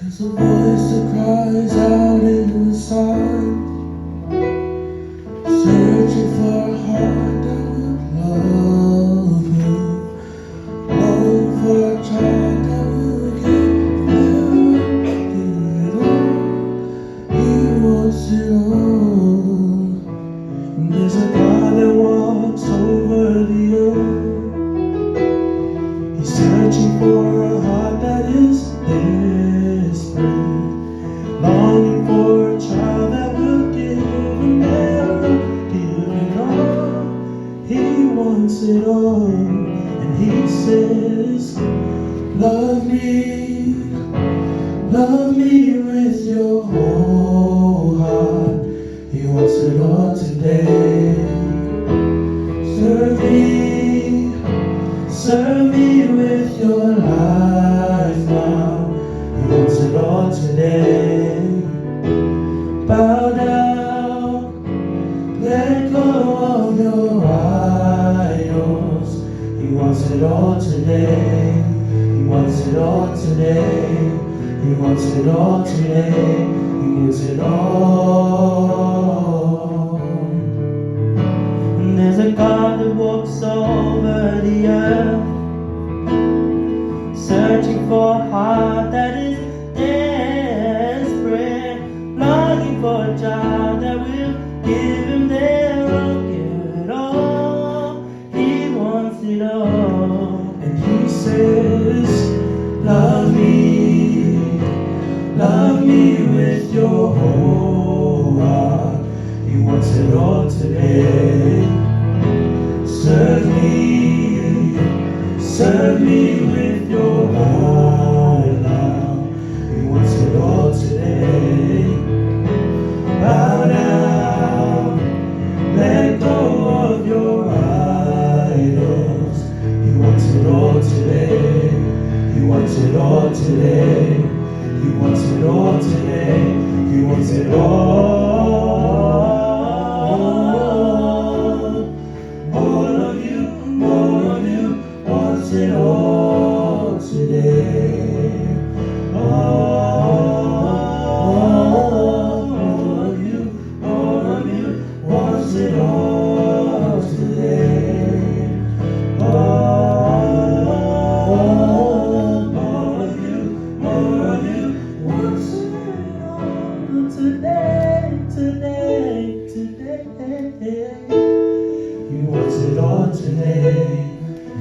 There's a voice that cries out in the silence, searching for a heart that would love him, longing for a child that would give it all. He wants it all. And there's a God that walks over the earth. He's searching for a heart that is desperate, longing for a child that will give him it all. He wants it all, and he says, love me with your whole heart. He wants it all today. Serve me with your life now. He wants it all today. Bow down, let go of your idols. He wants it all today. He wants it all today. He wants it all today. He wants it all. And there's a God that walks over the earth, searching for a heart that is desperate, longing for a child that will give him their all, give it all. He wants it all, and he says, love me with your whole heart. He wants it all today. Serve me with your heart now. He wants it all today. Bow down, let go of your idols. He wants it all today. He wants it all today. He wants it all today. He wants it all. All of you wants it all today. All of you wants it all today. All of you wants it all today. He wants it all today.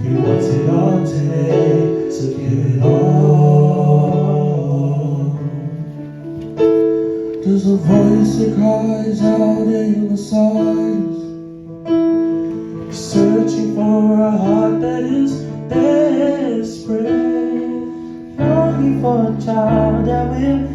He wants it all today. So give it all. There's a voice that cries out in the silence, searching for a heart that is desperate, longing for a child that will